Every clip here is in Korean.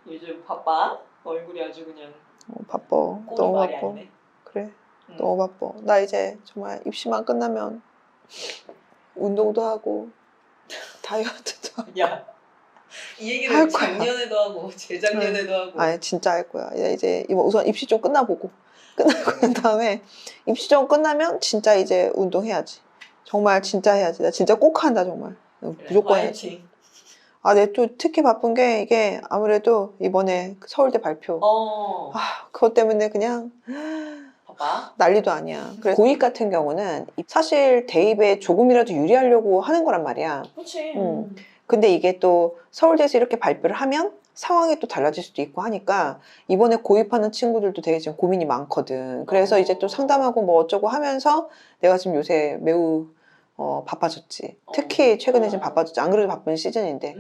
요즘 바빠? 얼굴이 아주 그냥 바빠. 너무 말이 바빠. 아니네. 그래. 너무 바빠. 나 이제 정말 입시만 끝나면 운동도 하고 다이어트도 하고. 야, 이 얘기를 작년에도 하고 재작년에도 하고. 아니 진짜 할 거야. 이제 우선 입시 좀 끝나보고 끝나고 난 다음에 입시 좀 끝나면 진짜 이제 운동해야지. 정말 진짜 해야지. 나 진짜 꼭 한다 정말. 그래, 무조건 해야지. 아, 내 또 특히 바쁜 게 이게 아무래도 이번에 서울대 발표. 그것 때문에 그냥 바빠? 난리도 아니야. 그래서 고2 같은 경우는 사실 대입에 조금이라도 유리하려고 하는 거란 말이야. 그렇지. 근데 이게 또 서울대에서 이렇게 발표를 하면 상황이 또 달라질 수도 있고 하니까 이번에 고입하는 친구들도 되게 지금 고민이 많거든. 그래서 이제 또 상담하고 뭐 어쩌고 하면서 내가 지금 요새 매우 바빠졌지. 특히 최근에 지금 바빠졌지. 안 그래도 바쁜 시즌인데.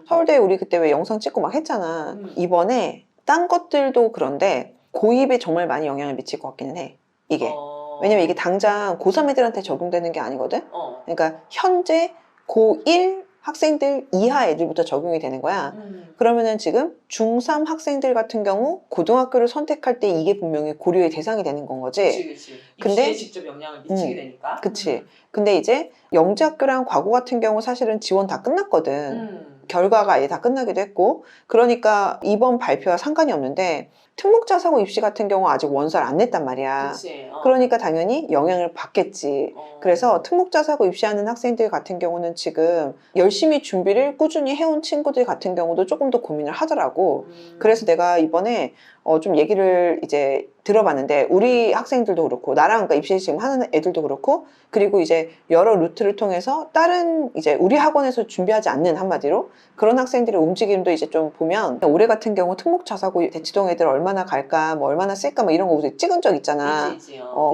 서울대 우리 그때 왜 영상 찍고 막 했잖아. 이번에 딴 것들도 그런데 고입에 정말 많이 영향을 미칠 것 같기는 해. 이게. 왜냐면 이게 당장 고3 애들한테 적용되는 게 아니거든. 그러니까 현재 고1 학생들 이하 애들부터 적용이 되는 거야. 그러면은 지금 중3 학생들 같은 경우 고등학교를 선택할 때 이게 분명히 고려의 대상이 되는 건 거지. 그치. 입시에 직접 영향을 미치게 되니까. 그치. 근데 이제 영재학교랑 과고 같은 경우 사실은 지원 다 끝났거든. 결과가 아예 다 끝나기도 했고. 그러니까 이번 발표와 상관이 없는데 특목자사고 입시 같은 경우 아직 원서를 안 냈단 말이야. 그치. 그러니까 당연히 영향을 받겠지. 그래서 특목자사고 입시하는 학생들 같은 경우는 지금 열심히 준비를 꾸준히 해온 친구들 같은 경우도 조금 더 고민을 하더라고. 그래서 내가 이번에 좀 얘기를 이제 들어봤는데 우리 학생들도 그렇고 나랑 그러니까 입시 지금 하는 애들도 그렇고 그리고 이제 여러 루트를 통해서 다른 이제 우리 학원에서 준비하지 않는 한마디로 그런 학생들의 움직임도 이제 좀 보면 올해 같은 경우 특목자사고 대치동 애들 얼마나 갈까 뭐 얼마나 쓸까 뭐 이런 거 우리 찍은 적 있잖아.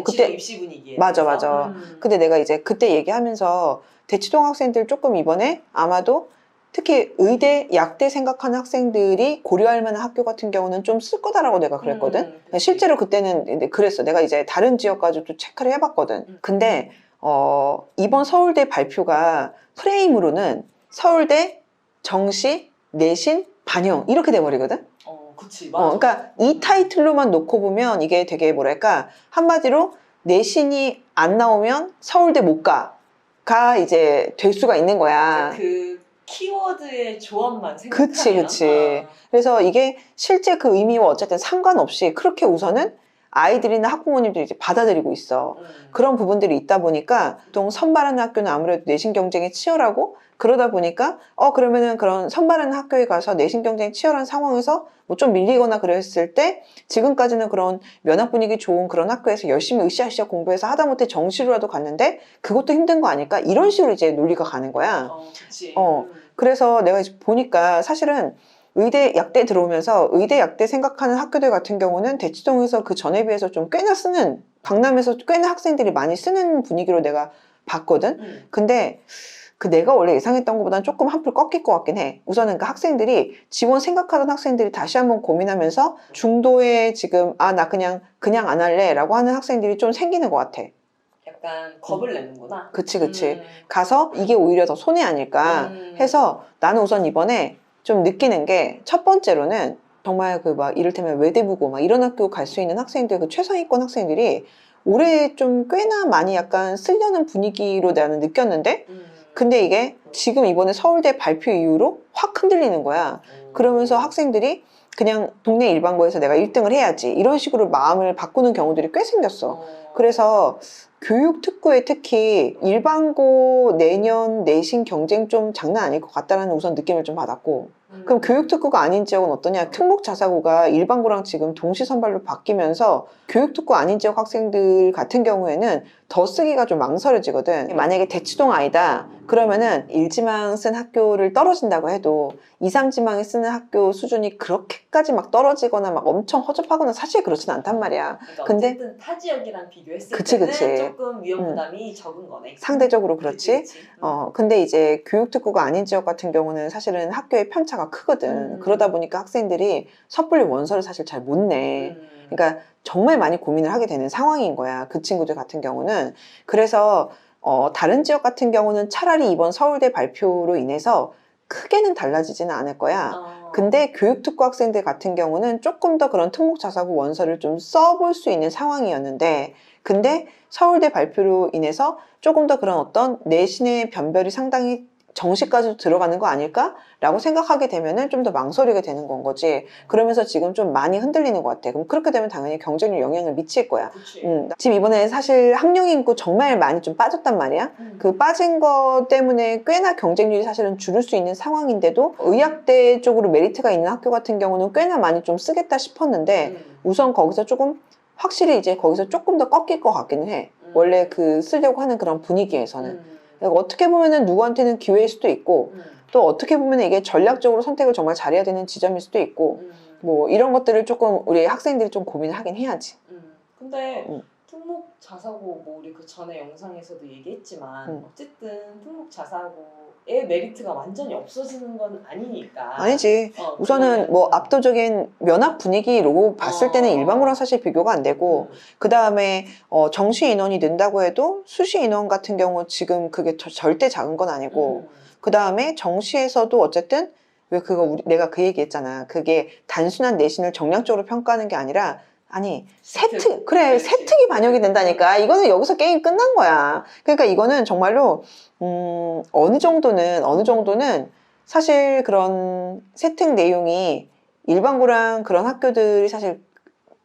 그때 입시 분위기에 맞아. 근데 내가 이제 그때 얘기하면서 대치동 학생들 조금 이번에 아마도 특히 의대, 약대 생각하는 학생들이 고려할 만한 학교 같은 경우는 좀 쓸 거다라고 내가 그랬거든. 실제로 그때는 그랬어. 내가 이제 다른 지역 가지고 체크를 해봤거든. 근데 이번 서울대 발표가 프레임으로는 서울대, 정시, 내신, 반영 이렇게 돼버리거든. 그치, 맞아. 그러니까 이 타이틀로만 놓고 보면 이게 되게 뭐랄까 한마디로 내신이 안 나오면 서울대 못 가가 이제 될 수가 있는 거야. 그 키워드의 조합만 생각하면. 그치. 그래서 이게 실제 그 의미와 어쨌든 상관없이 그렇게 우선은 아이들이나 학부모님들이 이제 받아들이고 있어. 그런 부분들이 있다 보니까 보통 선발하는 학교는 아무래도 내신 경쟁이 치열하고 그러다 보니까 그러면은 그런 선발하는 학교에 가서 내신 경쟁이 치열한 상황에서 뭐 좀 밀리거나 그랬을 때 지금까지는 그런 면학 분위기 좋은 그런 학교에서 열심히 으쌰으쌰 공부해서 하다못해 정시로라도 갔는데 그것도 힘든 거 아닐까? 이런 식으로 이제 논리가 가는 거야. 그치. 그래서 내가 이제 보니까 사실은 의대, 약대 들어오면서 의대, 약대 생각하는 학교들 같은 경우는 대치동에서 그 전에 비해서 좀 꽤나 쓰는, 강남에서 꽤나 학생들이 많이 쓰는 분위기로 내가 봤거든. 근데 그 내가 원래 예상했던 것보다는 조금 한풀 꺾일 것 같긴 해. 우선은 그 학생들이 지원 생각하던 학생들이 다시 한번 고민하면서 중도에 지금 나 그냥 안 할래 라고 하는 학생들이 좀 생기는 것 같아. 약간 겁을 내는구나. 그치. 가서 이게 오히려 더 손해 아닐까 해서 나는 우선 이번에 좀 느끼는 게 첫 번째로는 정말 그 막 이를테면 외대부고 막 이런 학교 갈 수 있는 학생들 그 최상위권 학생들이 올해 좀 꽤나 많이 약간 쓰려는 분위기로 나는 느꼈는데 근데 이게 지금 이번에 서울대 발표 이후로 확 흔들리는 거야. 그러면서 학생들이 그냥 동네 일반고에서 내가 1등을 해야지 이런 식으로 마음을 바꾸는 경우들이 꽤 생겼어. 그래서 교육특구에 특히 일반고 내년 내신 경쟁 좀 장난 아닐 것 같다는 우선 느낌을 좀 받았고 그럼 교육특구가 아닌 지역은 어떠냐? 특목자사고가 일반고랑 지금 동시 선발로 바뀌면서 교육특구 아닌 지역 학생들 같은 경우에는 더 쓰기가 좀 망설여지거든. 만약에 대치동 아이다 그러면은 1지망 쓴 학교를 떨어진다고 해도 2, 3지망에 쓰는 학교 수준이 그렇게까지 막 떨어지거나 막 엄청 허접하거나 사실 그렇진 않단 말이야. 그러니까 근데 어쨌든 타 지역이랑 비교했을 때는 조금 위험 부담이 적은 거네. 상대적으로 그렇지. 근데 이제 교육특구가 아닌 지역 같은 경우는 사실은 학교의 편차가 크거든. 그러다 보니까 학생들이 섣불리 원서를 사실 잘 못 내. 그러니까 정말 많이 고민을 하게 되는 상황인 거야. 그 친구들 같은 경우는. 그래서 다른 지역 같은 경우는 차라리 이번 서울대 발표로 인해서 크게는 달라지지는 않을 거야. 어. 근데 교육특구 학생들 같은 경우는 조금 더 그런 특목자사고 원서를 좀 써볼 수 있는 상황이었는데, 근데 서울대 발표로 인해서 조금 더 그런 어떤 내신의 변별이 상당히 정시까지도 들어가는 거 아닐까라고 생각하게 되면은 좀 더 망설이게 되는 건 거지. 그러면서 지금 좀 많이 흔들리는 것 같아. 그럼 그렇게 되면 당연히 경쟁률 영향을 미칠 거야. 그치. 지금 이번에 사실 학령 인구 정말 많이 좀 빠졌단 말이야. 그 빠진 거 때문에 꽤나 경쟁률이 사실은 줄을 수 있는 상황인데도 의학대 쪽으로 메리트가 있는 학교 같은 경우는 꽤나 많이 좀 쓰겠다 싶었는데 우선 거기서 조금 확실히 이제 거기서 조금 더 꺾일 것 같기는 해. 원래 그 쓰려고 하는 그런 분위기에서는. 어떻게 보면은 누구한테는 기회일 수도 있고 또 어떻게 보면 이게 전략적으로 선택을 정말 잘해야 되는 지점일 수도 있고 뭐 이런 것들을 조금 우리 학생들이 좀 고민을 하긴 해야지. 근데 특목 자사고 뭐 우리 그 전에 영상에서도 얘기했지만 어쨌든 특목 자사고의 메리트가 완전히 없어지는 건 아니니까. 아니지. 우선은 뭐 압도적인 면학 분위기로 봤을 때는 일반고랑 사실 비교가 안 되고 그 다음에 정시 인원이 는다고 해도 수시 인원 같은 경우 지금 그게 절대 작은 건 아니고 그 다음에 정시에서도 어쨌든 왜 그거 내가 그 얘기했잖아. 그게 단순한 내신을 정량적으로 평가하는 게 아니라 아니 세특 그래 그렇지. 세특이 반영이 된다니까. 이거는 여기서 게임 끝난 거야. 그러니까 이거는 정말로 어느 정도는 사실 그런 세특 내용이 일반고랑 그런 학교들이 사실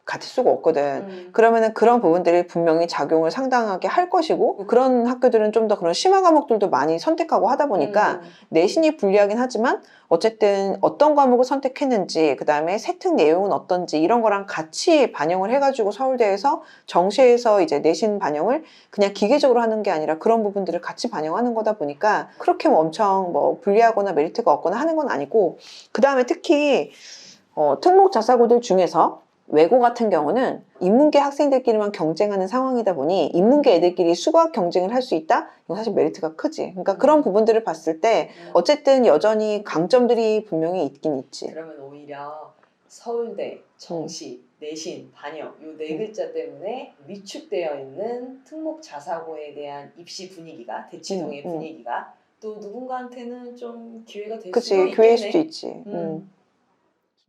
같을 수가 없거든. 그러면은 그런 부분들이 분명히 작용을 상당하게 할 것이고 그런 학교들은 좀 더 그런 심화 과목들도 많이 선택하고 하다 보니까 내신이 불리하긴 하지만 어쨌든 어떤 과목을 선택했는지 그 다음에 세특 내용은 어떤지 이런 거랑 같이 반영을 해가지고 서울대에서 정시에서 이제 내신 반영을 그냥 기계적으로 하는 게 아니라 그런 부분들을 같이 반영하는 거다 보니까 그렇게 뭐 엄청 뭐 불리하거나 메리트가 없거나 하는 건 아니고 그 다음에 특히 특목 자사고들 중에서 외고 같은 경우는 인문계 학생들끼리만 경쟁하는 상황이다 보니 인문계 애들끼리 수학 경쟁을 할 수 있다? 이건 사실 메리트가 크지. 그러니까 그런 부분들을 봤을 때 어쨌든 여전히 강점들이 분명히 있긴 있지. 그러면 오히려 서울대, 정시, 내신, 반영 요 네 글자 때문에 위축되어 있는 특목 자사고에 대한 입시 분위기가 대치동의 분위기가 또 누군가한테는 좀 기회가 될 수도 그치, 있겠네. 교회일 수도 있지.